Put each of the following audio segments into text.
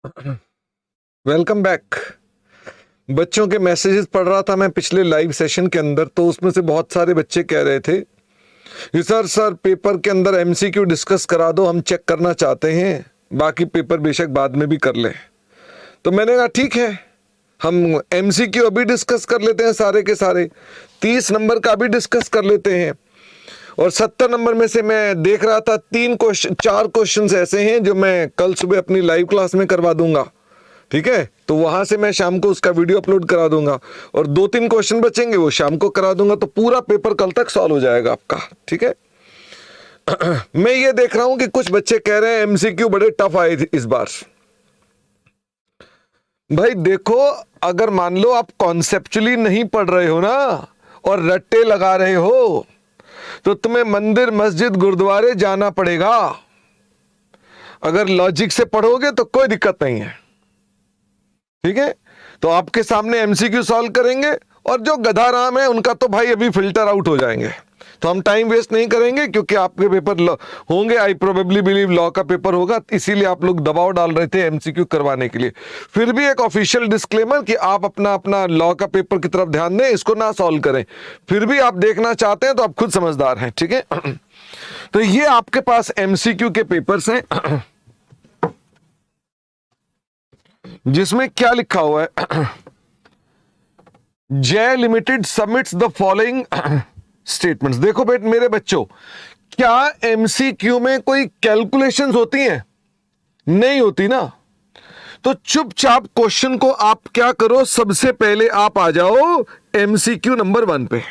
Welcome back. बच्चों के messages पढ़ रहा था मैं पिछले लाइव सेशन के अंदर, तो उसमें से बहुत सारे बच्चे कह रहे थे कि सर पेपर के अंदर एमसीक्यू डिस्कस करा दो, हम चेक करना चाहते हैं, बाकी पेपर बेशक बाद में भी कर ले। तो मैंने कहा ठीक है, हम एमसीक्यू अभी डिस्कस कर लेते हैं, सारे के सारे 30 नंबर का भी डिस्कस कर लेते हैं। और 70 नंबर में से मैं देख रहा था 4 क्वेश्चंस ऐसे हैं जो मैं कल सुबह अपनी लाइव क्लास में करवा दूंगा, ठीक है। तो वहां से मैं शाम को उसका वीडियो अपलोड करा दूंगा, और 2-3 क्वेश्चन बचेंगे वो शाम को करा दूंगा, तो पूरा पेपर कल तक सॉल्व हो जाएगा आपका, ठीक है। मैं ये देख रहा हूं कि कुछ बच्चे कह रहे हैं एमसीक्यू बड़े टफ आए थे इस बार। भाई देखो, अगर मान लो आप कॉन्सेप्चुअली नहीं पढ़ रहे हो ना और रट्टे लगा रहे हो, तो तुम्हें मंदिर मस्जिद गुरुद्वारे जाना पड़ेगा। अगर लॉजिक से पढ़ोगे तो कोई दिक्कत नहीं है, ठीक है। तो आपके सामने एमसीक्यू सॉल्व करेंगे, और जो गधा राम है उनका तो भाई अभी फिल्टर आउट हो जाएंगे। तो हम टाइम वेस्ट नहीं करेंगे, क्योंकि आपके पेपर होंगे, आई प्रोबेबली बिलीव लॉ का पेपर होगा, इसीलिए आप लोग दबाव डाल रहे थे एमसीक्यू करवाने के लिए। फिर भी एक ऑफिशियल डिस्क्लेमर कि आप अपना अपना लॉ का पेपर की तरफ ध्यान दें, इसको ना सॉल्व करें। फिर भी आप देखना चाहते हैं तो आप खुद समझदार हैं, ठीक है। तो ये आपके पास एमसीक्यू के पेपर्स हैं, जिसमें क्या लिखा हुआ है, जय limited submits the following statements. देखो मेरे बच्चों, क्या एमसीक्यू में कोई कैलकुलेशंस होती हैं? नहीं होती ना। तो चुपचाप क्वेश्चन को आप क्या करो, सबसे पहले आप आ जाओ एमसीक्यू नंबर 1 पे।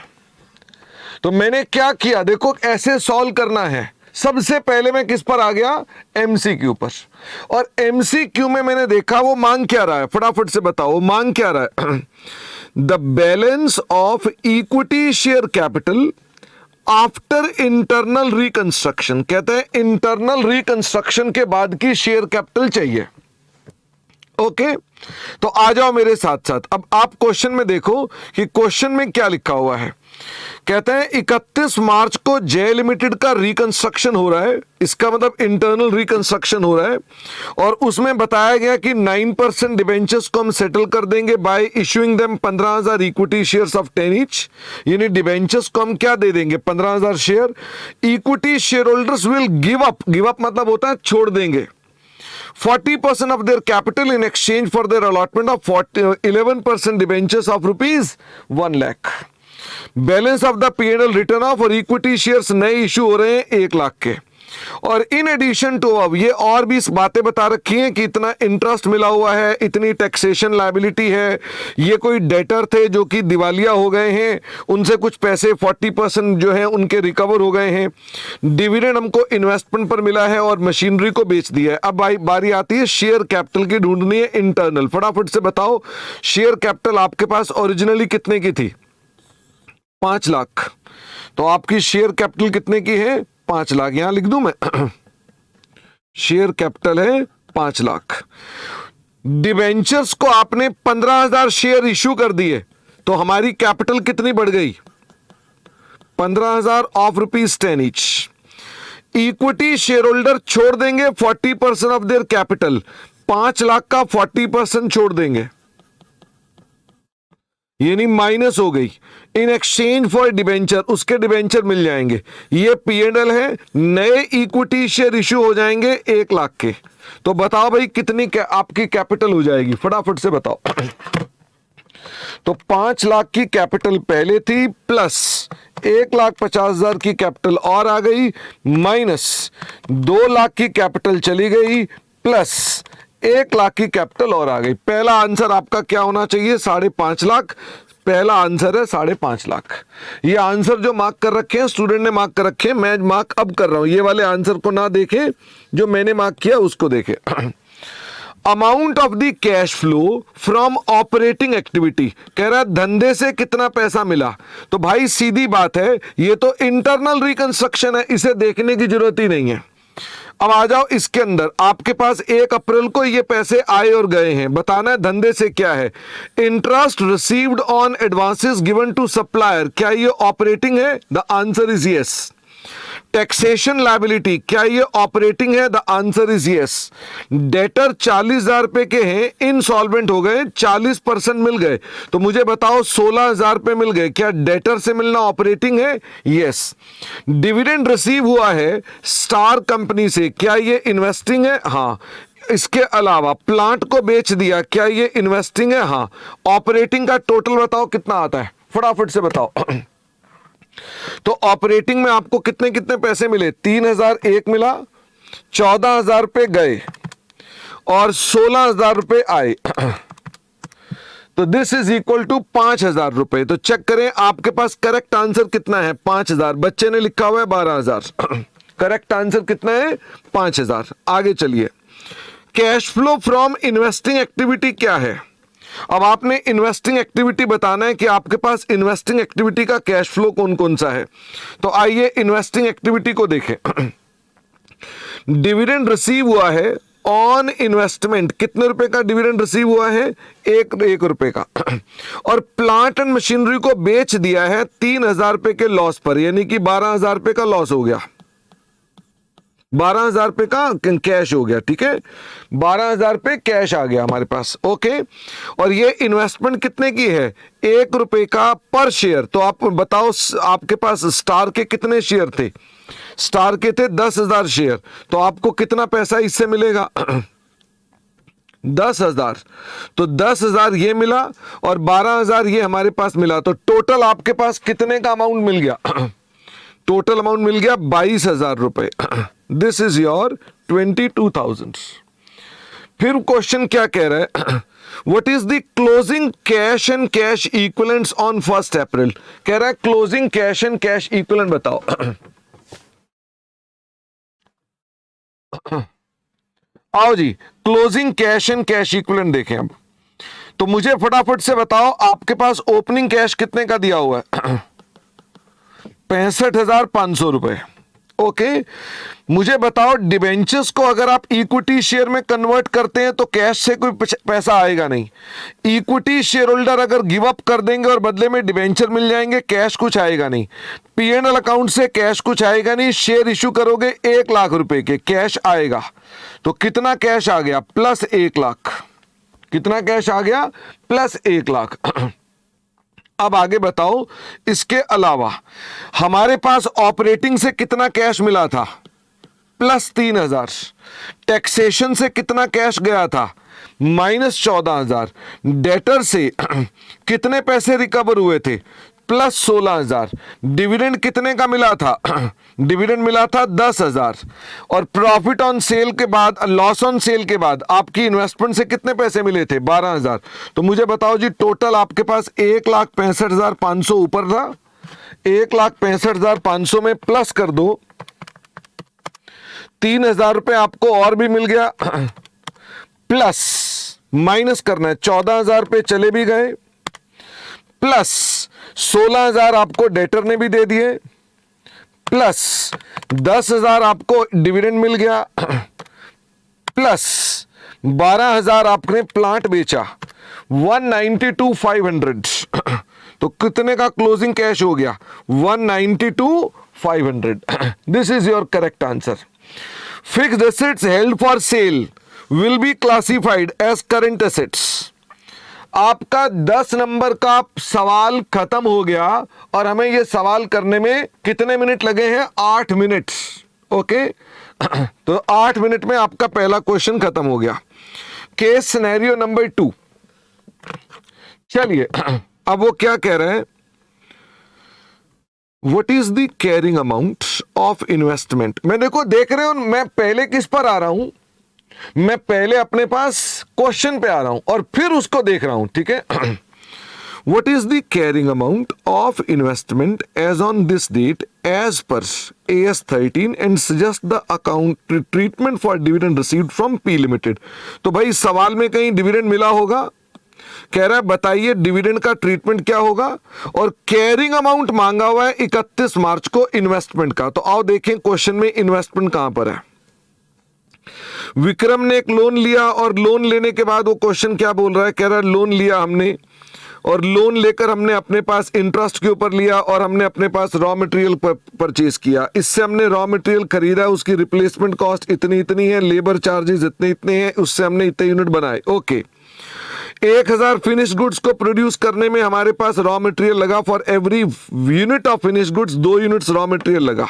तो मैंने क्या किया, देखो ऐसे सॉल्व करना है। सबसे पहले मैं किस पर आ गया, एमसीक्यू पर। और एमसीक्यू में मैंने देखा वो मांग क्या रहा है, फटाफट से बताओ वो मांग क्या रहा है। The balance of equity share capital after internal reconstruction. कहते हैं इंटरनल रिकंस्ट्रक्शन के बाद की शेयर कैपिटल चाहिए। ओके, तो आ जाओ मेरे साथ साथ। अब आप क्वेश्चन में देखो कि क्वेश्चन में क्या लिखा हुआ है। कहते हैं 31 मार्च को जय लिमिटेड का रिकंस्ट्रक्शन हो रहा है, इसका मतलब इंटरनल रिकंस्ट्रक्शन हो रहा है। और उसमें बताया गया कि 9% डिबेंचर्स को हम सेटल कर देंगे bye issuing them 15,000 equity shares of 10 each. यानी डिबेंचर्स को हम क्या दे देंगे, 15,000 share. Equity share holders will give up मतलब होता है छोड़ देंगे 40% of their capital in exchange for their allotment of 11% debentures of rupees 1 lakh। Balance of the P&L return of और इक्विटी शेयर्स नए इशू हो रहे हैं 1 लाख के। और इन एडिशन टू, अब ये और भी इस बातें बता रखी हैं कि इतना इंटरेस्ट मिला हुआ है, इतनी टैक्सेशन लायबिलिटी है, ये कोई डेटर थे जो कि दिवालिया हो गए हैं, उनसे कुछ पैसे 40% जो है उनके रिकवर हो गए हैं। डिविडेंड हमको इन्वेस्टमेंट पर मिला है और मशीनरी को बेच दिया है। अब भाई बारी आती है शेयर कैपिटल की ढूंढनी है इंटरनल। फटाफट से बताओ शेयर कैपिटल आपके पास ओरिजिनली कितने की थी, 5 लाख। तो आपकी शेयर कैपिटल कितने की है, 5 लाख। यहां लिख दूं मैं शेयर कैपिटल है 5 लाख। डिबेंचर्स को आपने 15,000 शेयर इश्यू कर दिए, तो हमारी कैपिटल कितनी बढ़ गई, 15,000 of rupees 10 each. Equity share holder छोड़ देंगे 40% ऑफ देयर कैपिटल, 5 लाख का 40% छोड़ देंगे, यानी माइनस हो गई। इन एक्सचेंज फॉर डिबेंचर, उसके डिबेंचर मिल जाएंगे। ये P&L है, नए इक्विटी शेयर इश्यू हो जाएंगे 1 लाख के। तो बताओ भाई कितनी आपकी कैपिटल हो जाएगी, फटाफट से बताओ। तो 5 लाख की कैपिटल पहले थी, प्लस 1,50,000 की कैपिटल और आ गई, माइनस 2 लाख की कैपिटल चली गई, प्लस 1 लाख की कैपिटल और आ गई। पहला आंसर आपका क्या होना चाहिए, 5.5 लाख। पहला आंसर है 5.5 लाख। ये आंसर जो मार्क कर रखे हैं स्टूडेंट ने मार्क कर रखे हैं, मैं मार्क अब कर रहा हूं। ये वाले आंसर को ना देखें, जो मैंने मार्क किया उसको देखें। Amount of the cash flow from operating activity, कह रहा है धंधे से कितना पैसा मिला। तो भाई सीधी बात है, ये तो इंटरनल रिकंस्ट्रक्शन है, इसे देखने की जरूरत ही नहीं है। अब आ जाओ इसके अंदर, आपके पास 1 अप्रैल को ये पैसे आए और गए हैं, बताना है धंधे से क्या है। Interest received on advances given to supplier, क्या ये ऑपरेटिंग है, the answer is yes. Taxation liability, क्या ये ऑपरेटिंग है? The answer is yes. Debtor 40,000 रुपए के हैं, इनसॉल्वेंट हो गए, 40% मिल गए, तो मुझे बताओ 16,000 रुपए मिल गए, क्या डेटर से मिलना ऑपरेटिंग है? यस। डिविडेंड रिसीव हुआ है स्टार कंपनी से, क्या ये इन्वेस्टिंग है? हाँ। इसके अलावा प्लांट को बेच दिया, क्या ये इन्वेस्टिंग है? हाँ। ऑपरेटिंग का टोटल बताओ कितना आता है, फटाफट से बताओ। तो ऑपरेटिंग में आपको कितने कितने पैसे मिले? 3,001 मिला, 14,000 रुपए गए और 16,000 रुपए आए, तो दिस इज इक्वल टू 5,000 रुपए। तो चेक करें आपके पास करेक्ट आंसर कितना है? 5,000। बच्चे ने लिखा हुआ है 12,000। करेक्ट आंसर कितना है? 5,000। आगे चलिए, cash flow from investing activity क्या है? अब आपने इन्वेस्टिंग एक्टिविटी बताना है कि आपके पास इन्वेस्टिंग एक्टिविटी का कैश फ्लो कौन कौन सा है। तो आइए इन्वेस्टिंग एक्टिविटी को देखें। डिविडेंड रिसीव हुआ है ऑन इन्वेस्टमेंट, कितने रुपए का डिविडेंड रिसीव हुआ है? एक रुपए का। और प्लांट एंड मशीनरी को बेच दिया है 3,000 रुपए के लॉस पर, यानी कि 12,000 रुपए का लॉस हो गया, 12,000 रुपए का कैश हो गया। ठीक है, 12,000 रुपए कैश आ गया हमारे पास। ओके, और ये इन्वेस्टमेंट कितने की है? 1 रुपए का पर शेयर। तो आप बताओ आपके पास स्टार के कितने शेयर थे? स्टार के थे 10,000 शेयर, तो आपको कितना पैसा इससे मिलेगा? 10,000। तो 10,000 ये मिला और 12,000 ये हमारे पास मिला, तो टोटल आपके पास कितने का अमाउंट मिल गया? टोटल अमाउंट मिल गया 22,000 रुपए। This is your 22,000। फिर क्वेश्चन क्या कह रहा है? What is the closing cash and cash equivalents on 1 April? कह रहा है closing cash and cash equivalent बताओ। आओ जी, closing cash and cash equivalent देखें अब। तो मुझे फटाफट से बताओ आपके पास ओपनिंग कैश कितने का दिया हुआ है? 65,500 रुपए। ओके, मुझे बताओ डिबेंचर्स को अगर आप इक्विटी शेयर में कन्वर्ट करते हैं तो कैश से कोई पैसा आएगा नहीं। इक्विटी शेयर होल्डर अगर गिव अप कर देंगे और बदले में डिबेंचर मिल जाएंगे, कैश कुछ आएगा नहीं। P&L अकाउंट से कैश कुछ आएगा नहीं। शेयर इश्यू करोगे 1 लाख रुपए के, कैश आएगा। तो कितना कैश आ गया? प्लस 1 लाख। कितना कैश आ गया? प्लस 1 लाख। अब आगे बताओ, इसके अलावा हमारे पास ऑपरेटिंग से कितना कैश मिला था? प्लस 3,000। टैक्सेशन से कितना कैश गया था? माइनस 14,000। डेटर से कितने पैसे रिकवर हुए थे? प्लस 16,000। डिविडेंड कितने का मिला था? डिविडेंड मिला था 10,000। और प्रॉफिट ऑन सेल के बाद, लॉस ऑन सेल के बाद आपकी इन्वेस्टमेंट से कितने पैसे मिले थे? 12,000। तो मुझे बताओ जी, टोटल आपके पास 1,65,500 ऊपर था, 1,65,500 में प्लस कर दो 3,000 रुपए आपको और भी मिल गया, प्लस माइनस करना है 14,000 रुपए चले भी गए, प्लस 16,000 आपको डेटर ने भी दे दिए, प्लस 10,000 आपको डिविडेंड मिल गया, प्लस 12,000 आपने प्लांट बेचा, 192,500। तो कितने का क्लोजिंग कैश हो गया? 192,500। This is your correct answer. Fixed assets held for sale will be classified as current assets. आपका 10 नंबर का सवाल खत्म हो गया और हमें यह सवाल करने में कितने मिनट लगे हैं? 8 मिनट। ओके, तो 8 मिनट में आपका पहला क्वेश्चन खत्म हो गया। Case scenario number 2। चलिए, अब वो क्या कह रहे हैं? What is the carrying amount of investment? मैं देखो देख रहे हो, मैं पहले किस पर आ रहा हूं? मैं पहले अपने पास क्वेश्चन पे आ रहा हूं और फिर उसको देख रहा हूं। ठीक है। What is the carrying amount of investment as on this date as per AS 13 and suggest the account treatment for dividend received from P Limited? तो भाई सवाल में कहीं डिविडेंड मिला होगा, कह रहा है बताइए डिविडेंड का ट्रीटमेंट क्या होगा, और कैरिंग अमाउंट मांगा हुआ है 31 मार्च को इन्वेस्टमेंट का। तो आओ देखें क्वेश्चन में इन्वेस्टमेंट कहां पर है। विक्रम ने एक लोन लिया और लोन लेने के बाद वो क्वेश्चन क्या बोल रहा है? कह रहा है लोन लिया हमने और लोन लेकर हमने अपने पास इंटरेस्ट के ऊपर लिया और हमने अपने पास रॉ मटेरियल परचेज किया, इससे हमने रॉ मटेरियल खरीदा, उसकी रिप्लेसमेंट कॉस्ट इतनी इतनी है, लेबर चार्जेस इतने इतने हैं, उससे हमने इतने यूनिट बनाए। ओके, 1000 फिनिश गुड्स को प्रोड्यूस करने में हमारे पास रॉ मटेरियल लगा, for every unit of finish goods 2 units raw material लगा।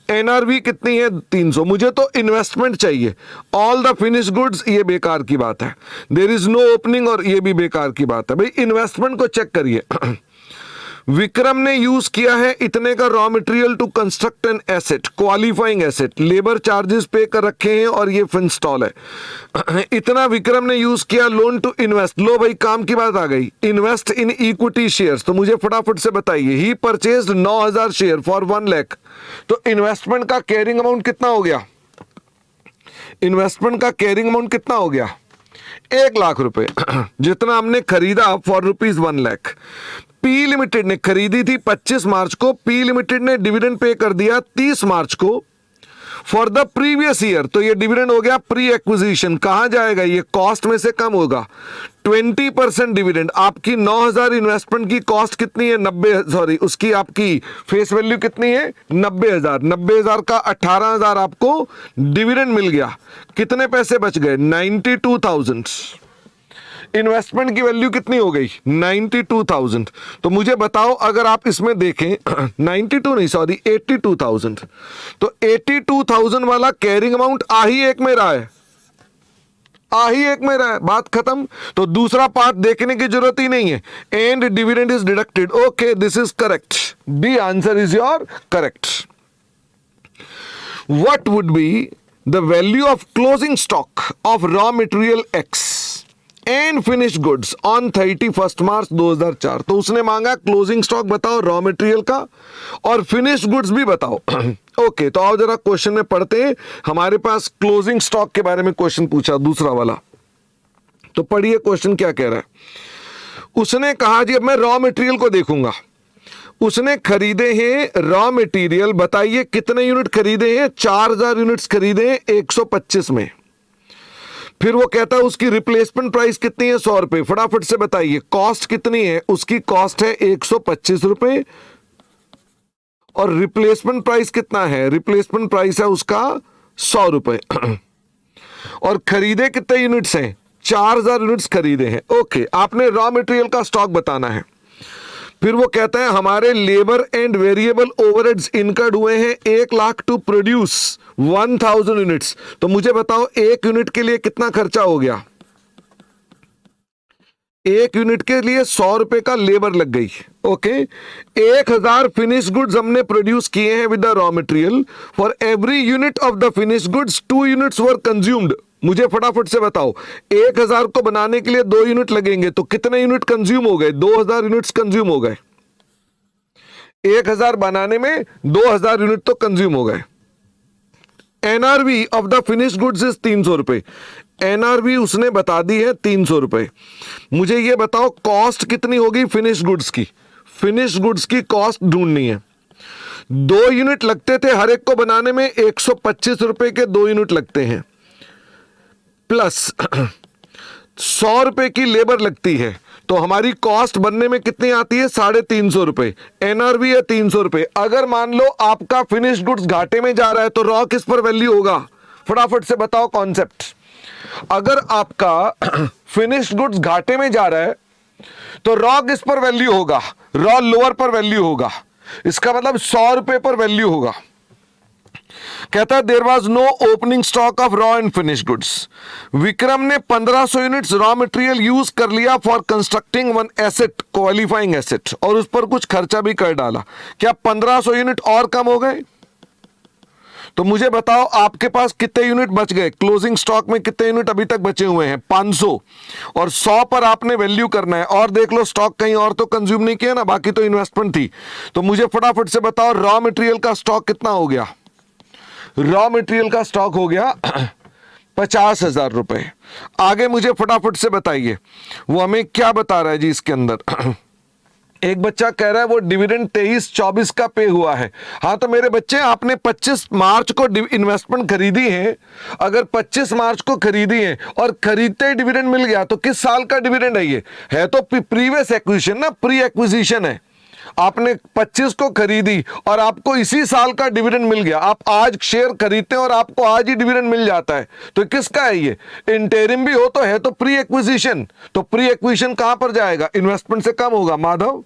एनआरवी कितनी है? 300। मुझे तो इन्वेस्टमेंट चाहिए। ऑल द फिनिश गुड्स, ये बेकार की बात है। देयर इज नो ओपनिंग, और ये भी बेकार की बात है। भाई इन्वेस्टमेंट को चेक करिए। विक्रम ने यूज किया है इतने का raw material to construct an asset, qualifying asset, labour charges pay कर रखे हैं और ये फिनस्टॉल है। इतना विक्रम ने यूज किया लोन टू इन्वेस्ट। लो भाई, काम की बात आ गई, इन्वेस्ट इन इक्विटी शेयर्स। तो मुझे फटाफट से बताइए, ही परचेज्ड 9000 शेयर फॉर 1 लाख। तो इन्वेस्टमेंट का कैरिंग अमाउंट कितना हो गया? इन्वेस्टमेंट का कैरिंग अमाउंट कितना हो गया? 1 लाख रुपए। जितना हमने खरीदा for rupees 1 lakh. P limited ने खरीदी थी 25 मार्च को, पी लिमिटेड ने डिविडेंड पे कर दिया 30 मार्च को फॉर द प्रीवियस ईयर। तो ये डिविडेंड हो गया प्री एक्विजिशन। कहां जाएगा? ये कॉस्ट में से कम होगा। 20% डिविडेंड। आपकी 9000 इन्वेस्टमेंट की कॉस्ट कितनी है? 90, सॉरी, उसकी आपकी फेस वैल्यू कितनी है? 90000। 90000 का 18000 आपको डिविडेंड मिल गया। कितने पैसे बच गए? 92000। इन्वेस्टमेंट की वैल्यू कितनी हो गई? 92000। तो मुझे बताओ, अगर आप इसमें देखें 92 नहीं, सॉरी, 82000। तो 82000 वाला कैरिंग अमाउंट आ ही एक में रहा है, आ ही एक में रहा है, बात खत्म। तो दूसरा पार्ट देखने की जरूरत ही नहीं है। And dividend is deducted. Okay, this is correct. B answer is your correct. What would be the value of closing stock of raw material X and finish goods on 31 March 2004। तो उसने मांगा closing stock बताओ raw material का, और finish goods भी बताओ। Okay, तो आओ जरा क्वेश्चन में पढ़ते हैं। हमारे पास क्लोजिंग स्टॉक के बारे में क्वेश्चन पूछा, दूसरा वाला। तो पढ़िए क्वेश्चन क्या कह रहा है। उसने कहा जी, अब मैं रॉ मटेरियल को देखूंगा। उसने खरीदे हैं रॉ मटेरियल, बताइए कितने यूनिट खरीदे हैं? 4000 यूनिट्स खरीदे हैं 125 में। फिर वो कहता है उसकी रिप्लेसमेंट प्राइस कितनी है? 100 रुपए। फटाफट से बताइए कॉस्ट कितनी है? उसकी कॉस्ट है 125 रुपए, और रिप्लेसमेंट प्राइस कितना है? रिप्लेसमेंट प्राइस है उसका 100 रुपए। और खरीदे कितने यूनिट्स हैं? 4000 यूनिट्स खरीदे हैं। ओके, आपने रॉ मटेरियल का स्टॉक बताना है। फिर वो कहता है हमारे labour and variable overheads incurred हुए हैं 1 लाख टू प्रोड्यूस 1000 यूनिट्स। तो मुझे बताओ 1 यूनिट के लिए कितना खर्चा हो गया? 1 यूनिट के लिए 100 रुपए का लेबर लग गई। ओके, 1000 फिनिश गुड्स हमने प्रोड्यूस किए हैं with the raw material. For every unit of the finish goods 2 units were consumed. मुझे फटाफट से बताओ 1000 को बनाने के लिए 2 यूनिट लगेंगे, तो कितने यूनिट कंज्यूम हो गए? 2000 यूनिट्स कंज्यूम हो गए। 1000 बनाने में 2000 यूनिट तो कंज्यूम हो गए। NRV of the finish goods is 300 रुपए। एनआरवी उसने बता दी है 300 रुपए। मुझे ये बताओ कॉस्ट कितनी होगी फिनिश गुड्स की? फिनिश गुड्स की कॉस्ट ढूंढनी है। 2 यूनिट लगते थे हर एक को बनाने में, 125 रुपए के 2 यूनिट लगते हैं, प्लस 100 रुपए की लेबर लगती है। तो हमारी कॉस्ट बनने में कितनी आती है? 350 रुपए। एनआरवी है 300 रुपए। अगर मान लो आपका फिनिश गुड्स घाटे में जा रहा है तो रॉ किस पर वैल्यू होगा? फटाफट से बताओ कॉन्सेप्ट। अगर आपका फिनिश गुड्स घाटे में जा रहा है तो रॉ किस पर वैल्यू होगा? रॉ लोअर पर वैल्यू होगा। इसका मतलब 100 रुपए पर वैल्यू होगा। कहता है there was no opening stock of raw and finish goods. Vikram ने 1500 यूनिट्स रॉ मटेरियल यूज कर लिया for constructing one asset, qualifying asset, और उस पर कुछ खर्चा भी कर डाला। क्या 1500 यूनिट और कम हो गए? तो मुझे बताओ आपके पास कितने यूनिट बच गए? क्लोजिंग स्टॉक में कितने यूनिट अभी तक बचे हुए हैं? 500, और 100 पर आपने वैल्यू करना है। और देख लो स्टॉक कहीं और तो कंज्यूम नहीं किया ना, बाकी तो इन्वेस्टमेंट थी। तो मुझे फटाफट से बताओ रॉ मटेरियल का स्टॉक कितना हो गया? रॉ मटेरियल का स्टॉक हो गया 50,000 रुपए। आगे मुझे फटाफट से बताइए वो हमें क्या बता रहा है जी इसके अंदर। एक बच्चा कह रहा है वो डिविडेंड 23-24 का पे हुआ है। हाँ तो मेरे बच्चे, आपने 25 मार्च को इन्वेस्टमेंट खरीदी है, अगर 25 मार्च को खरीदी है और खरीदते ही डिविडेंड मिल गया तो किस साल का डिविडेंड है? ये है तो प्रीवियस एक्विजिशन ना, प्री एक्विजिशन है। आपने 25 को खरीदी और आपको इसी साल का डिविडेंड मिल गया, आप आज शेयर खरीदते हैं और आपको आज ही डिविडेंड मिल जाता है, तो किसका है ये? इंटरिम भी हो तो है तो प्री एक्विजिशन। तो प्री एक्विजिशन कहां पर जाएगा? इन्वेस्टमेंट से कम होगा माधव।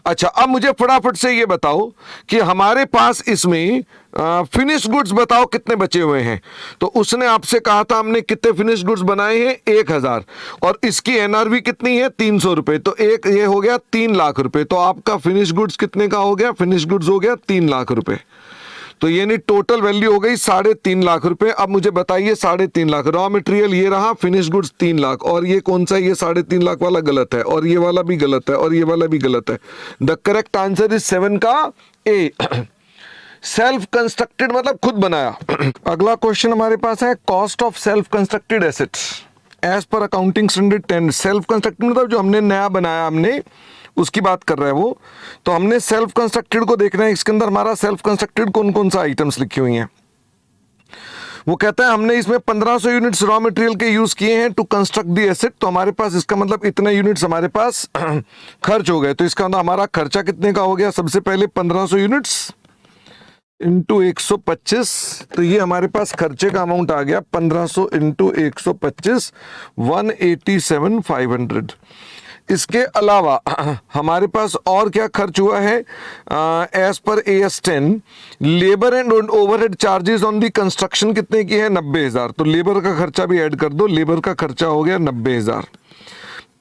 अच्छा, अब मुझे फटाफट से ये बताओ कि हमारे पास इसमें फिनिश गुड्स बताओ कितने बचे हुए हैं। तो उसने आपसे कहा था हमने कितने फिनिश गुड्स बनाए हैं? 1000, और इसकी एनआरवी कितनी है? 300 रुपए। तो एक ये हो गया 3 लाख रुपए। तो आपका फिनिश गुड्स कितने का हो गया? फिनिश गुड्स हो गया 3 लाख रुपए। तो यानी टोटल वैल्यू हो गई 3.5 लाख रुपए। अब मुझे बताइए 3.5 लाख, रॉ मटेरियल ये रहा, फिनिश गुड्स 3 लाख, और ये कौन सा? ये 3.5 लाख वाला गलत है, और ये वाला भी गलत है, और ये वाला भी गलत है। द करेक्ट आंसर इज 7 का ए। सेल्फ कंस्ट्रक्टेड मतलब खुद बनाया। अगला क्वेश्चन हमारे पास है cost of self constructed assets as per accounting standard 10। Self constructed मतलब जो हमने नया बनाया, हमने उसकी बात कर रहा है वो। तो हमने सेल्फ कंस्ट्रक्टेड को देखना है, इसके अंदर हमारा सेल्फ कंस्ट्रक्टेड कौन कौन सा आइटम्स लिखी हुई हैं। वो कहता है हमने इसमें 1500 यूनिट्स रॉ मटेरियल के यूज किए हैं टू कंस्ट्रक्ट दी एसेट। तो हमारे पास इसका मतलब इतने यूनिट्स हमारे पास खर्च हो गए। तो इसका मतलब हमारा खर्चा कितने का हो गया? सबसे पहले 1500 यूनिट्स इंटू 125। तो ये हमारे पास खर्चे का अमाउंट आ गया 1500 इंटू 125, 187,500। इसके अलावा हमारे पास और क्या खर्च हुआ है? As per AS 10 labour and overhead charges on the construction कितने की है? 90,000। तो लेबर का खर्चा भी ऐड कर दो, लेबर का खर्चा हो गया 90,000।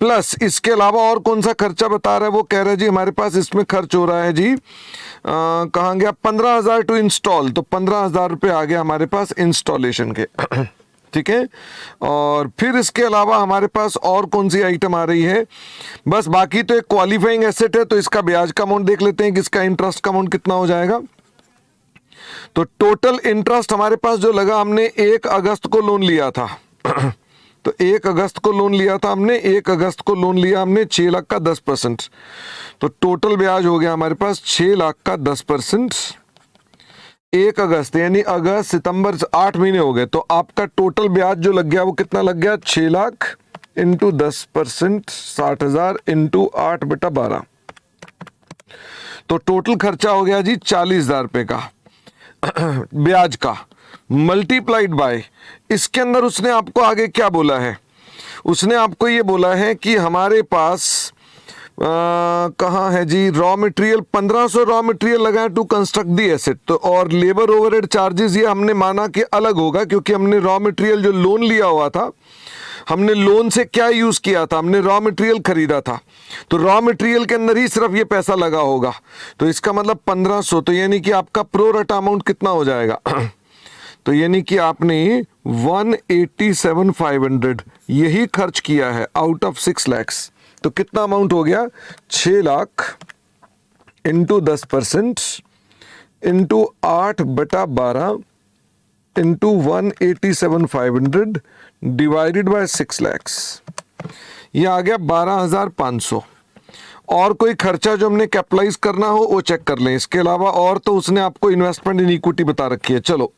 प्लस इसके अलावा और कौन सा खर्चा बता रहा है? वो कह रहा है जी हमारे पास इसमें खर्च हो रहा है जी, कहाँ गया? 15,000 टू इंस्टॉल। तो 15,000 रुपये आ गया हमारे पास इंस्टॉलेशन के। ठीक है। और फिर इसके अलावा हमारे पास और कौन सी आइटम आ रही है? बस बाकी तो एक क्वालिफाइंग एसेट है, तो इसका ब्याज का अमाउंट देख लेते हैं कि इसका इंटरेस्ट का अमाउंट कितना हो जाएगा। तो टोटल इंटरेस्ट हमारे पास जो लगा, हमने 1 अगस्त को लोन लिया था। तो 1 अगस्त को लोन लिया था हमने, 1 अगस्त को लोन लिया हमने 6 लाख का 10%। तो टोटल ब्याज हो गया हमारे पास 6 लाख का 10%। 1 अगस्त यानी अगस्त सितंबर 8 महीने हो गए। तो आपका टोटल ब्याज जो लग गया वो कितना लग गया? 6 लाख इंटू 10%, 60,000 इंटू 8/12। तो टोटल खर्चा हो गया जी 40,000 रुपए का ब्याज का, मल्टीप्लाइड बाय। इसके अंदर उसने आपको आगे क्या बोला है? उसने आपको ये बोला है कि हमारे पास कहाँ है जी? रॉ मटेरियल 1500 रॉ मटेरियल लगा टू कंस्ट्रक्ट दी एसेट। तो और लेबर ओवरहेड चार्जेस ये हमने माना कि अलग होगा, क्योंकि हमने रॉ मटेरियल जो लोन लिया हुआ था, हमने लोन से क्या यूज किया था? हमने रॉ मटेरियल खरीदा था। तो रॉ मटेरियल के अंदर ही सिर्फ ये पैसा लगा होगा। तो इसका मतलब 1500, तो यानी कि आपका प्रो रटा अमाउंट कितना हो जाएगा? तो यानी कि आपने 187,500 यही खर्च किया है आउट ऑफ 6 lakhs। तो कितना अमाउंट हो गया? 6 lakh into 10% into 8/12 into 187,500 divided by 6 lakhs। ये आ गया 12,500। और कोई खर्चा जो हमने कैपिटलाइज करना हो वो चेक कर लें। इसके अलावा और तो उसने आपको इन्वेस्टमेंट इन इक्विटी बता रखी है। चलो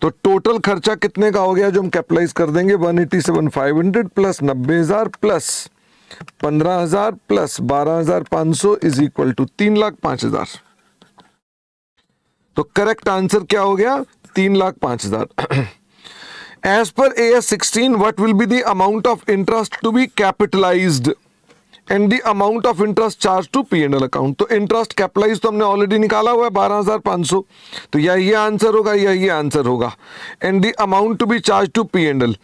तो टोटल खर्चा कितने का हो गया जो हम कैपिटलाइज कर देंगे? 187,500 plus 90,000 plus 15,000 plus 12,500 is equal to 3,05,000। तो करेक्ट आंसर क्या हो गया? 3,05,000। As per AS 16 what will be the amount of interest to be capitalised and the amount of interest charge to P&L account. तो interest capitalise तो हमने already निकाला हुआ है 12,500। तो या ये आंसर होगा या ये आंसर होगा। And the amount to be charge to P&L।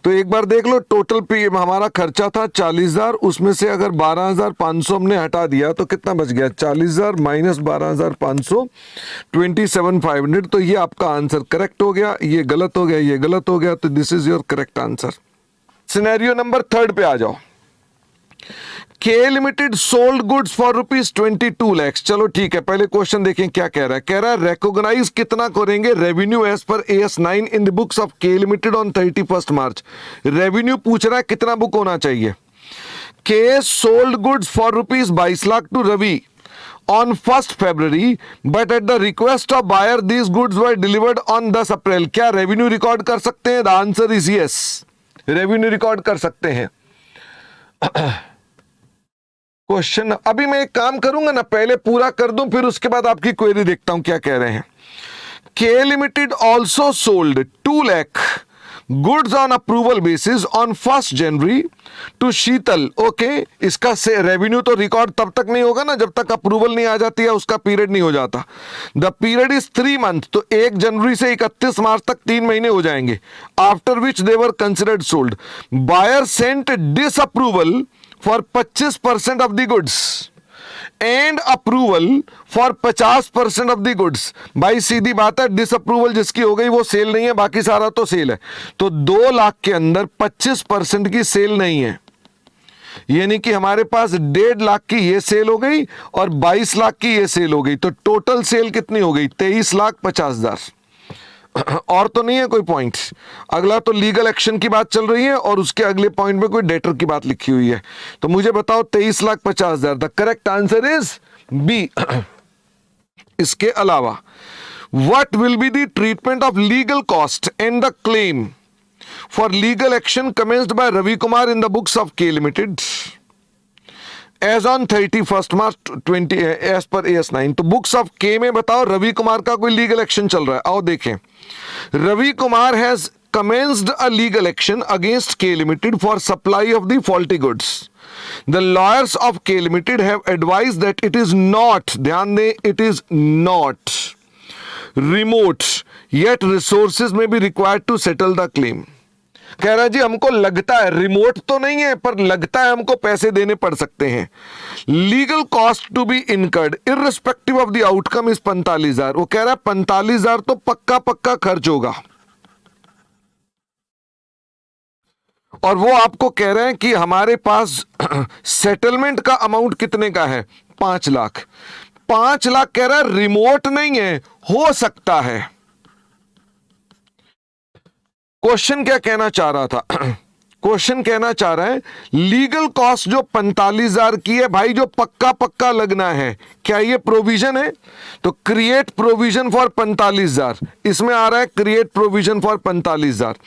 तो एक बार देख लो, टोटल हमारा खर्चा था 40,000, उसमें से अगर 12,500 हमने हटा दिया तो कितना बच गया? 40,000 माइनस 12,500, 27,500। तो ये आपका आंसर करेक्ट हो गया। ये गलत हो गया, ये गलत हो गया। तो this is your correct answer. Scenario number 3 पे आ जाओ। K Limited sold goods for ₹22 lakhs। चलो ठीक है, पहले क्वेश्चन देखें क्या कह रहा है। कह रहा है रिकॉग्नाइज कितना करेंगे revenue as per AS 9 in the books of K Limited on 31 March. Revenue पूछ रहा है कितना बुक होना चाहिए। K sold goods for ₹22 lakh to Ravi on 1st February, but at the request of buyer, these goods were delivered on 10 अप्रैल। क्या revenue record कर सकते हैं? The answer is yes, revenue record कर सकते हैं। क्वेश्चन, अभी मैं एक काम करूंगा ना, पहले पूरा कर दूं, फिर उसके बाद आपकी क्वेरी देखता हूं क्या कह रहे हैं। K Limited also sold 2 lakh goods on approval basis on 1 January to Sheetal. Okay, इसका से रेवेन्यू तो रिकॉर्ड तब तक नहीं होगा ना जब तक अप्रूवल नहीं आ जाती है, उसका पीरियड नहीं हो जाता। द पीरियड इज 3 मंथ, तो 1 जनवरी से 31 मार्च तक 3 महीने हो जाएंगे। After which they were considered sold. Buyer sent disapproval for 25% of the goods and approval for 50% of the goods. भाई सीधी बात है, डिसअप्रूवल जिसकी हो गई वो सेल नहीं है, बाकी सारा तो सेल है। तो 2 लाख के अंदर 25% की सेल नहीं है, यानी कि हमारे पास 1.5 लाख की ये सेल हो गई और 22 लाख की ये सेल हो गई, तो टोटल सेल कितनी हो गई? 23,50,000। और तो नहीं है कोई पॉइंट। अगला तो लीगल एक्शन की बात चल रही है और उसके अगले पॉइंट में कोई डेटर की बात लिखी हुई है। तो मुझे बताओ 23,50,000। The correct answer is B. इसके अलावा what will be the treatment of legal cost and the claim for legal action commenced by Ravi Kumar in the books of K limited as on 31 March 20 as per AS9। तो books of के में बताओ रवि कुमार का कोई legal action चल रहा है? आओ देखें। Ravi Kumar has commenced a legal action against K Limited for supply of the faulty goods. The lawyers of K Limited have advised that it is not, ध्यान दें, it is not remote yet resources may be required to settle the claim। कह रहा जी हमको लगता है, remote तो नहीं है पर लगता है हमको पैसे देने पड़ सकते हैं। Legal cost to be incurred irrespective of the outcome is 45,000। वो कह रहा है 45,000 तो पक्का पक्का खर्च होगा, और वो आपको कह रहे हैं कि हमारे पास सेटलमेंट का अमाउंट कितने का है? 5 लाख। 5 लाख कह रहा है रिमोट नहीं है, हो सकता है। क्वेश्चन क्या कहना चाह रहा था? क्वेश्चन कहना चाह रहा है लीगल कॉस्ट जो 45,000 की है भाई, जो पक्का पक्का लगना है, क्या ये प्रोविजन है? तो क्रिएट प्रोविजन फॉर 45,000, इसमें आ रहा है क्रिएट प्रोविजन फॉर 45,000।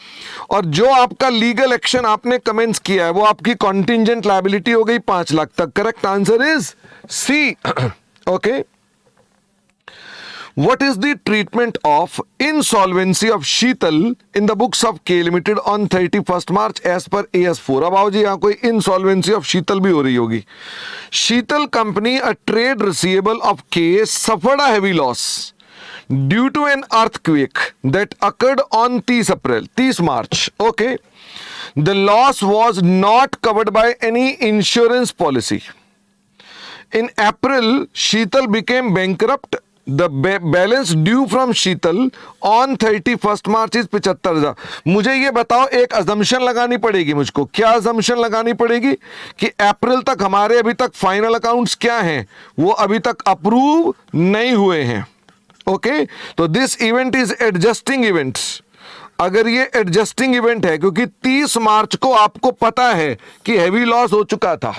और जो आपका लीगल एक्शन आपने कमेंस किया है वो आपकी कॉन्टिंजेंट लायबिलिटी हो गई 5 लाख तक। Correct answer is C. Okay, what is the treatment of insolvency of Sheetal in the books of K Limited on 31st March as per AS4। अब आओ जी, यहां कोई insolvency of Sheetal भी हो रही होगी। Sheetal company, a trade receivable of K, suffered a heavy loss due to an earthquake that occurred on 30 March। Okay, the loss was not covered by any insurance policy। In April, Sheetal became bankrupt। The balance due from Sheetal on 31st March is 75,000। मुझे ये बताओ, एक assumption लगानी पड़ेगी मुझको। क्या assumption लगानी पड़ेगी? कि अप्रैल तक हमारे अभी तक फाइनल अकाउंट्स क्या हैं, वो अभी तक अप्रूव नहीं हुए हैं। ओके, तो this event is adjusting event. अगर ये एडजस्टिंग इवेंट है क्योंकि 30 मार्च को आपको पता है कि हैवी लॉस हो चुका था,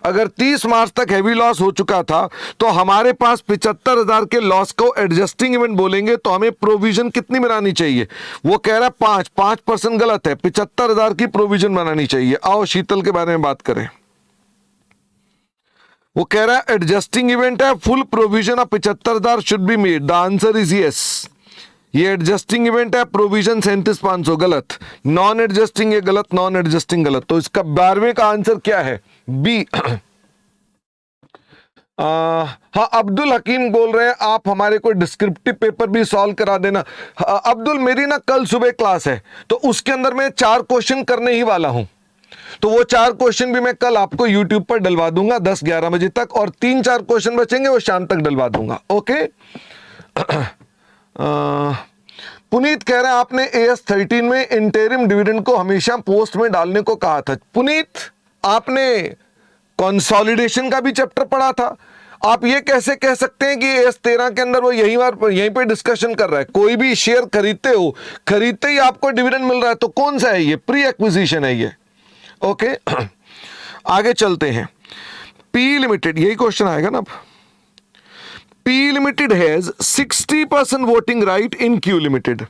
अगर 30 मार्च तक हैवी लॉस हो चुका था तो हमारे पास 75,000 के लॉस को एडजस्टिंग इवेंट बोलेंगे, तो हमें प्रोविजन कितनी बनानी चाहिए? वो कह रहा है 5% गलत है, 75,000 की प्रोविजन बनानी चाहिए। आओ शीतल के बारे में बात करें। वो कह रहा है एडजस्टिंग इवेंट है, full provision of 75,000 should be made. The answer is yes. ये एडजस्टिंग इवेंट है, प्रोविजन 37,500 गलत, नॉन एडजस्टिंग ये गलत, नॉन एडजस्टिंग गलत। तो इसका 12वें का आंसर क्या है? बी। हाँ, अब्दुल हकीम बोल रहे हैं आप हमारे को डिस्क्रिप्टिव पेपर भी सॉल्व करा देना। अब्दुल, मेरी ना कल सुबह क्लास है तो उसके अंदर मैं 4 क्वेश्चन करने ही वाला हूं, तो वो 4 क्वेश्चन भी मैं कल आपको यूट्यूब पर डलवा दूंगा 10-11 बजे तक, और 3-4 क्वेश्चन बचेंगे वो शाम तक डलवा दूंगा। ओके। पुनीत कह रहे हैं आपने AS13 में इंटरिम डिविडेंड को हमेशा पोस्ट में डालने को कहा था। पुनीत, आपने कंसोलिडेशन का भी चैप्टर पढ़ा था, आप ये कैसे कह सकते हैं कि AS13 के अंदर वो यहीं पे डिस्कशन कर रहा है? कोई भी शेयर खरीदते हो, खरीदते ही आपको डिविडेंड मिल रहा है, तो कौन सा है ये? प्री एक्विजिशन है ये। ओके। आगे चलते हैं। पी लिमिटेड, यही क्वेश्चन आएगा ना अब। P limited has 60% voting right in Q limited.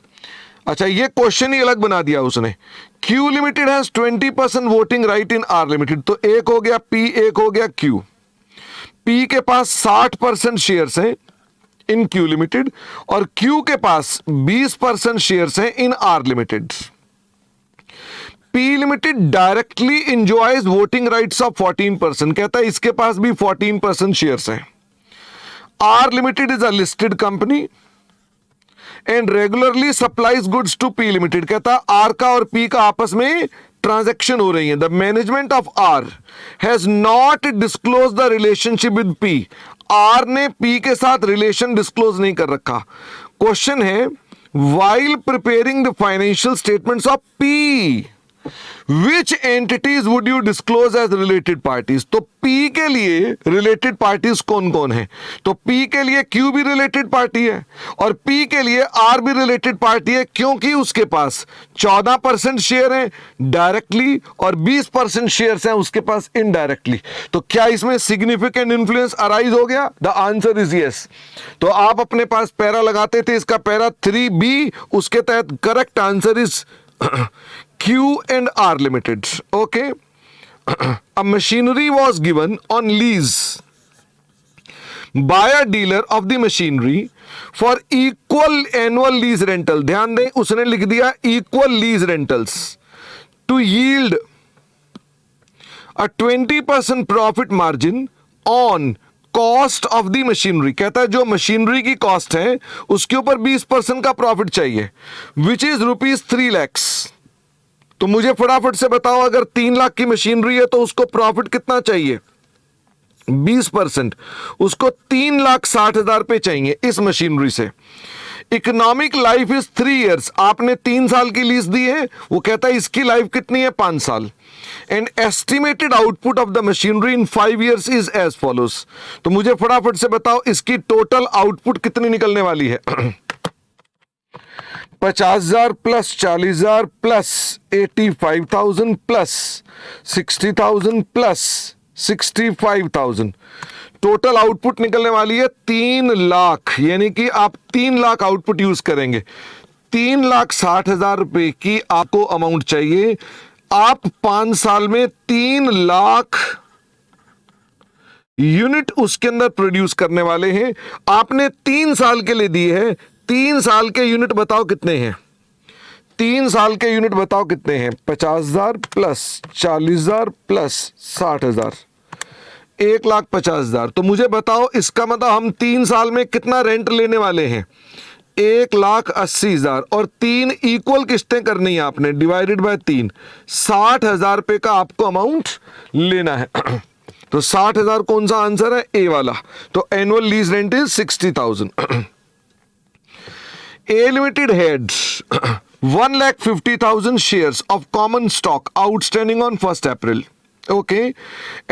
अच्छा, ये क्वेश्चन ही अलग बना दिया उसने। Q limited has 20% voting right in R limited. तो एक हो गया पी, एक हो गया क्यू। पी के पास 60% शेयर्स हैं इन क्यू लिमिटेड और क्यू के पास 20% शेयर्स हैं in R Limited. P Limited directly enjoys voting rights of 14%, कहता है इसके पास भी 14% शेयर्स हैं। R Limited is a listed company and regularly supplies goods to P Limited, कहता है आर का और पी का आपस में ट्रांजैक्शन हो रही है। The management of R has not disclose the relationship with P. R ने पी के साथ रिलेशन डिस्क्लोज नहीं कर रखा। क्वेश्चन है, while preparing the financial statements of P which entities would you disclose as related parties. तो P के लिए रिलेटेड पार्टीज कौन कौन है? तो पी के लिए क्यू भी रिलेटेड पार्टी है और पी के लिए आर भी रिलेटेड पार्टी है, क्योंकि उसके पास 14% शेयर है डायरेक्टली और 20% शेयर्स हैं उसके पास इनडायरेक्टली। तो क्या इसमें सिग्निफिकेंट इन्फ्लुएंस अराइज हो गया? The answer is yes. तो आप अपने पास पैरा लगाते थे, इसका पैरा 3B, उसके तहत correct answer is Q and R Limited. Okay. A machinery was given on lease by a dealer of the machinery for equal annual lease rental. ध्यान दें, उसने लिख दिया equal lease rentals to yield a 20% profit margin on cost of the machinery. कहता है जो machinery की cost है उसके ऊपर 20% का प्रॉफिट चाहिए, which is ₹3 lakhs. तो मुझे फटाफट से बताओ, अगर 3 लाख की मशीनरी है तो उसको प्रॉफिट कितना चाहिए? 20%, उसको 3,60,000 रुपए चाहिए इस मशीनरी से। इकोनॉमिक लाइफ इज 3 years, आपने 3 साल की लीज दी है, वो कहता है इसकी लाइफ कितनी है? 5 साल। And estimated output of the machinery in 5 years is as follows. तो मुझे फटाफट से बताओ इसकी टोटल आउटपुट कितनी निकलने वाली है? 50,000 plus 40,000 plus 85,000 plus 60,000 plus 65,000, total output निकलने वाली है 3 लाख। यानी कि आप 3 लाख आउटपुट यूज करेंगे। 3,60,000 रुपए की आपको अमाउंट चाहिए। आप 5 साल में 3 लाख यूनिट उसके अंदर प्रोड्यूस करने वाले हैं। आपने 3 साल के लिए दी है। 3 साल के यूनिट बताओ कितने हैं? 3 साल के यूनिट बताओ कितने हैं? 50,000 प्लस 40,000 प्लस 60,000, 1,50,000। तो मुझे बताओ इसका मतलब हम 3 साल में कितना रेंट लेने वाले हैं? 1,80,000 और 3 इक्वल किस्तें करनी है आपने, डिवाइडेड बाय 3, 60,000 रुपए का आपको अमाउंट लेना है। तो 60,000 कौन सा आंसर है? ए वाला। तो annual lease rent is 60,000। A Limited had 1,50,000 shares of common stock outstanding on 1st April. Okay.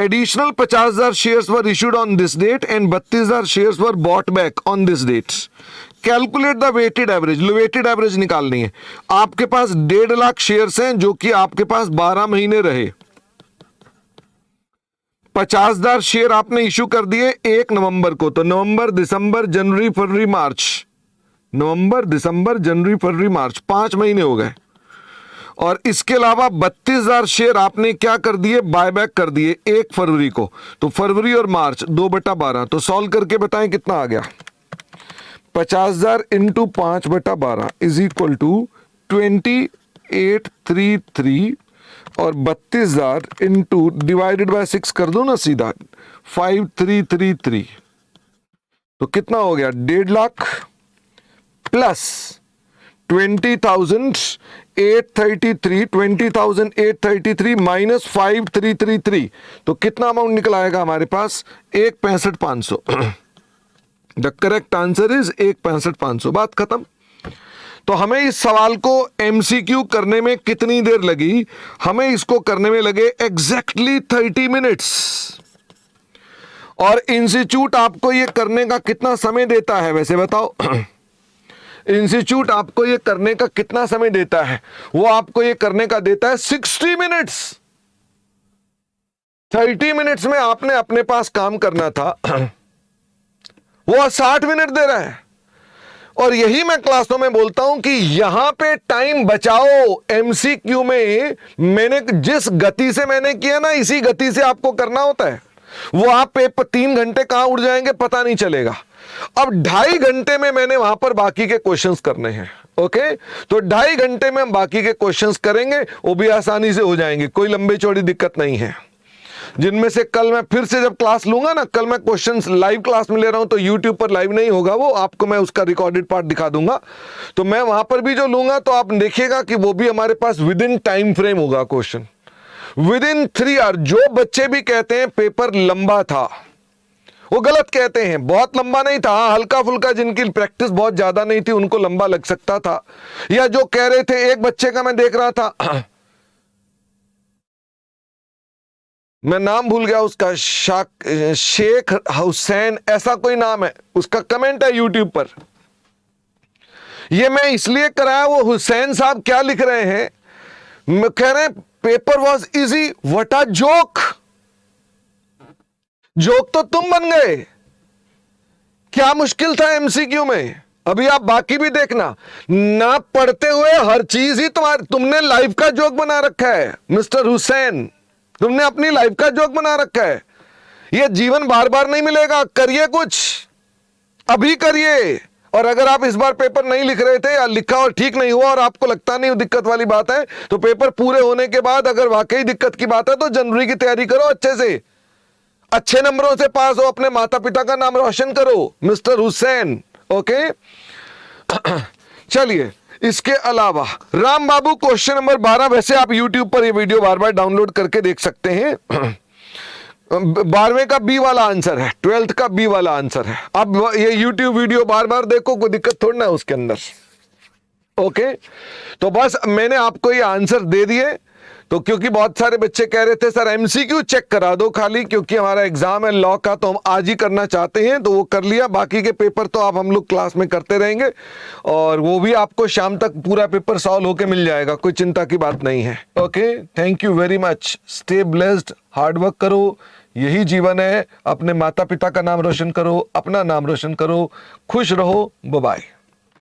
Additional 50,000 shares were issued on this date and 32,000 shares were bought back on this date. Calculate the weighted average. Weighted average निकालनी है। आपके पास 1.5 lakh shares हैं जो कि आपके पास 12 महीने रहे। 50,000 share आपने इशू कर दिए 1 नवंबर को, तो नवंबर, दिसंबर, जनवरी, फरवरी, मार्च, नवंबर, दिसंबर, जनवरी, फरवरी, मार्च, 5 महीने हो गए। और इसके अलावा 32,000 शेयर आपने क्या कर दिए? बायबैक कर दिए 1 फरवरी को। तो फरवरी और मार्च 2/12। तो सॉल्व करके बताएं कितना आ गया? 50,000 इंटू 5/12 इज इक्वल टू 2833 और 32,000 इंटू डिवाइडेड बाय 6 कर दो ना सीधा, 5333। तो कितना हो गया? 1.5 लाख प्लस 20,833 माइनस 5333। तो कितना अमाउंट निकल आएगा हमारे पास? 1,65,500। The correct answer is 1,65,500। बात खत्म। तो हमें इस सवाल को एमसीक्यू करने में कितनी देर लगी? हमें इसको करने में लगे एग्जैक्टली 30 मिनट्स। और इंस्टीट्यूट आपको ये करने का कितना समय देता है वैसे बताओ? इंस्टीट्यूट आपको ये करने का कितना समय देता है? वो आपको ये करने का देता है 60 मिनट्स। 30 मिनट्स में आपने अपने पास काम करना था, वो 60 मिनट दे रहा है। और यही मैं क्लासों में बोलता हूं कि यहां पे टाइम बचाओ। एमसीक्यू में मैंने जिस गति से मैंने किया ना, इसी गति से आपको करना होता है। वो आप पेपर 3 घंटे कहां उड़ जाएंगे पता नहीं चलेगा। अब 2.5 घंटे में मैंने वहां पर बाकी के क्वेश्चंस करने हैं। ओके, तो 2.5 घंटे में हम बाकी के क्वेश्चंस करेंगे, वो भी आसानी से हो जाएंगे, कोई लंबी चौड़ी दिक्कत नहीं है। जिनमें से कल मैं फिर से जब क्लास लूंगा ना, कल मैं क्वेश्चंस लाइव क्लास में ले रहा हूं, तो यूट्यूब पर लाइव नहीं होगा, वो आपको मैं उसका रिकॉर्डेड पार्ट दिखा दूंगा। तो मैं वहां पर भी जो लूंगा तो आप देखिएगा कि वो भी हमारे पास विद इन टाइम फ्रेम होगा क्वेश्चन, विद इन 3 आवर। जो बच्चे भी कहते हैं पेपर लंबा था, वो गलत कहते हैं। बहुत लंबा नहीं था, हाँ हल्का फुल्का, जिनकी प्रैक्टिस बहुत ज्यादा नहीं थी उनको लंबा लग सकता था। या जो कह रहे थे, एक बच्चे का मैं देख रहा था, मैं नाम भूल गया उसका, शेख हुसैन ऐसा कोई नाम है, उसका कमेंट है यूट्यूब पर। ये मैं इसलिए कराया, वो हुसैन साहब क्या लिख रहे हैं, मैं कह रहे हैं paper was easy, what a joke. Joke तो तुम बन गए। क्या मुश्किल था एमसीक्यू में? अभी आप बाकी भी देखना, ना पढ़ते हुए हर चीज ही तुमने लाइफ का जोक बना रखा है मिस्टर हुसैन। तुमने अपनी लाइफ का जोक बना रखा है। यह जीवन बार बार नहीं मिलेगा, करिए कुछ, अभी करिए। और अगर आप इस बार पेपर नहीं लिख रहे थे या लिखा और ठीक नहीं हुआ और आपको लगता नहीं दिक्कत वाली बात है, तो पेपर पूरे होने के बाद अगर वाकई दिक्कत की बात है तो जनवरी की तैयारी करो, अच्छे से अच्छे नंबरों से पास हो, अपने माता पिता का नाम रोशन करो मिस्टर हुसैन। ओके, चलिए, इसके अलावा राम बाबू क्वेश्चन नंबर 12, वैसे आप YouTube पर ये वीडियो बार बार डाउनलोड करके देख सकते हैं। 12वें का बी वाला आंसर है, 12th का बी वाला आंसर है। अब ये YouTube वीडियो बार बार देखो, कोई दिक्कत थोड़ी ना है उसके अंदर। ओके, तो बस मैंने आपको ये आंसर दे दिए। तो क्योंकि बहुत सारे बच्चे कह रहे थे सर एमसीक्यू चेक करा दो खाली, क्योंकि हमारा एग्जाम है लॉ का, तो हम आज ही करना चाहते हैं, तो वो कर लिया। बाकी के पेपर तो आप हम लोग क्लास में करते रहेंगे, और वो भी आपको शाम तक पूरा पेपर सॉल्व होके मिल जाएगा, कोई चिंता की बात नहीं है। Okay, thank you very much, stay blessed, hard work करो, यही जीवन है। अपने माता पिता का नाम रोशन करो, अपना नाम रोशन करो, खुश रहो, बाय बाय।